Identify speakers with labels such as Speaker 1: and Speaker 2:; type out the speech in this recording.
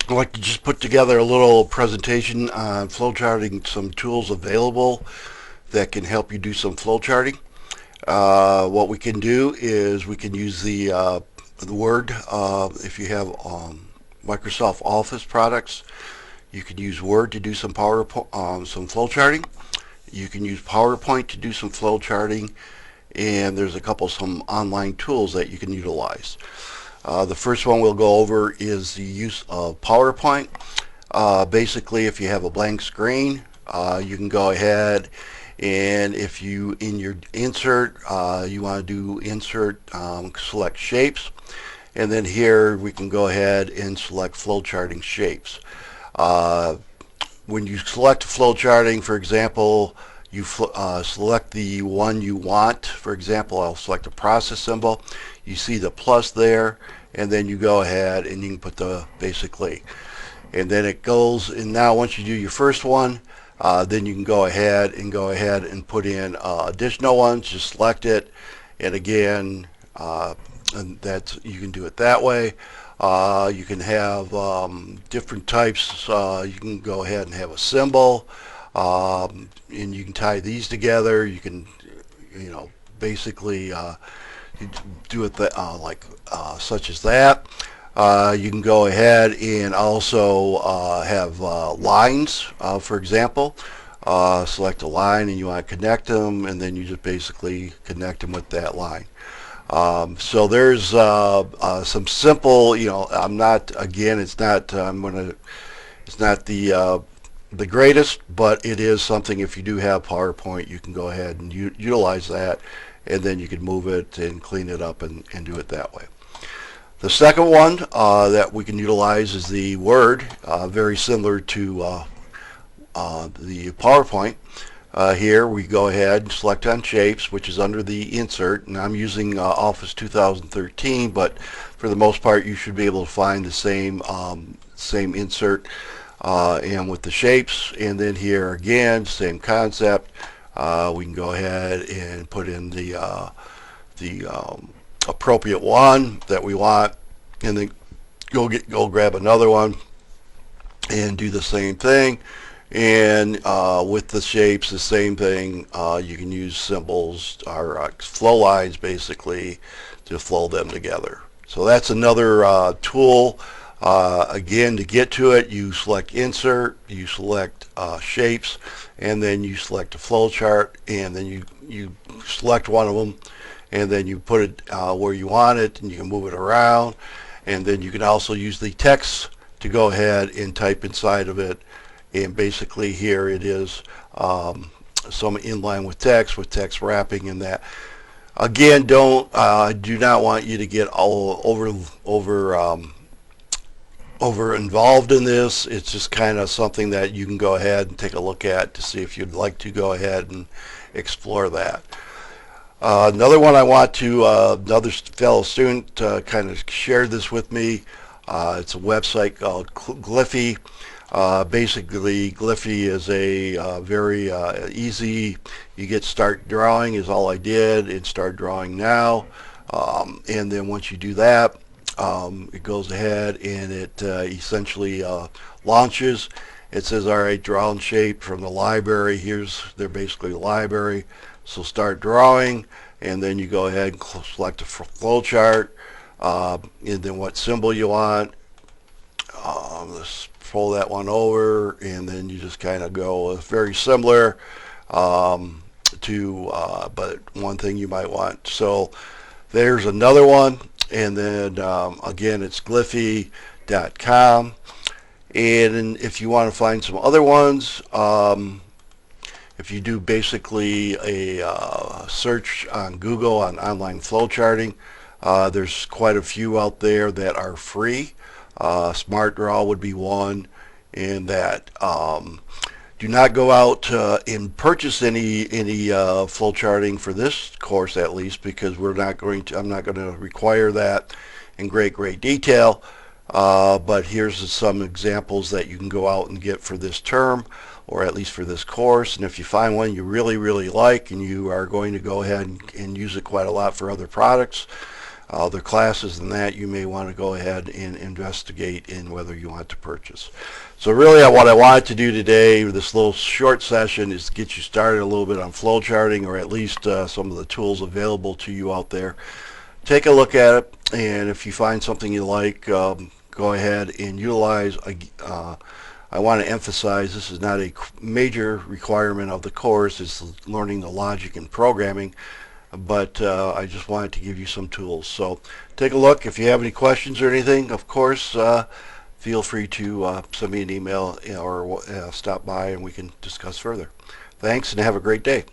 Speaker 1: I'd like to just put together a little presentation on flowcharting, some tools available that can help you do some flowcharting. What we can do is we can use the Word. If you have Microsoft Office products, you can use Word to do some some flowcharting. You can use PowerPoint to do some flowcharting, and there's a couple some online tools that you can utilize. The first one we'll go over is the use of PowerPoint. Basically, if you have a blank screen, you can go ahead and if you in your insert you want to do insert, select shapes, and then here we can go ahead and select flowcharting shapes. Uh, when you select flowcharting, for example, you select the one you want. For example, I'll select a process symbol. You see the plus there, and then you go ahead and you can put the basically, and then it goes. And now once you do your first one, then you can go ahead and put in additional ones. Just select it, and again, and that's you can do it that way. You can have different types. You can go ahead and have a symbol, and you can tie these together. You can, basically do it like such as that. You can go ahead and also have lines, for example. Select a line and you want to connect them, and then you just basically connect them with that line. So there's some simple, I'm not, again, it's not, it's not the greatest, but it is something. If you do have PowerPoint, you can go ahead and utilize that, and then you can move it and clean it up and do it that way. The second one that we can utilize is the Word, very similar to the PowerPoint. Here we go ahead and select on shapes, which is under the insert, and I'm using Office 2013, but for the most part you should be able to find the same insert, and with the shapes. And then here again, same concept. We can go ahead and put in the appropriate one that we want, and then go grab another one and do the same thing. And with the shapes, the same thing. You can use symbols or flow lines basically to flow them together. So that's another tool. Again, to get to it, you select insert, you select shapes, and then you select a flow chart, and then you select one of them, and then you put it where you want it, and you can move it around. And then you can also use the text to go ahead and type inside of it. And basically here it is some inline with text wrapping in that. Again, do not want you to get all over involved in this. It's just kind of something that you can go ahead and take a look at to see if you'd like to go ahead and explore that. Another one I want to, another fellow student kind of shared this with me. It's a website called Glyphy. Basically, Glyphy is a very easy, you get start drawing is all I did, and start drawing now. And then once you do that, it goes ahead and it essentially launches. It says, all right, draw and shape from the library. They're basically the library. So start drawing, and then you go ahead and select a flow chart, and then what symbol you want. Let's pull that one over, and then you just kind of go. It's very similar to, but one thing you might want. So there's another one, and then again, it's glyphy.com. And if you want to find some other ones, if you do basically a search on Google on online flowcharting, there's quite a few out there that are free. Smart Draw would be one, and that do not go out and purchase any flowcharting for this course, at least, because I'm not going to require that in great detail. But here's some examples that you can go out and get for this term, or at least for this course. And if you find one you really like and you are going to go ahead and use it quite a lot for other products, other classes than that, you may want to go ahead and investigate in whether you want to purchase. So really what I wanted to do today, this little short session, is to get you started a little bit on flowcharting, or at least some of the tools available to you out there. Take a look at it, and if you find something you like, go ahead and utilize. I want to emphasize this is not a major requirement of the course. It's learning the logic and programming, but I just wanted to give you some tools. So take a look. If you have any questions or anything, of course, feel free to send me an email or stop by and we can discuss further. Thanks and have a great day.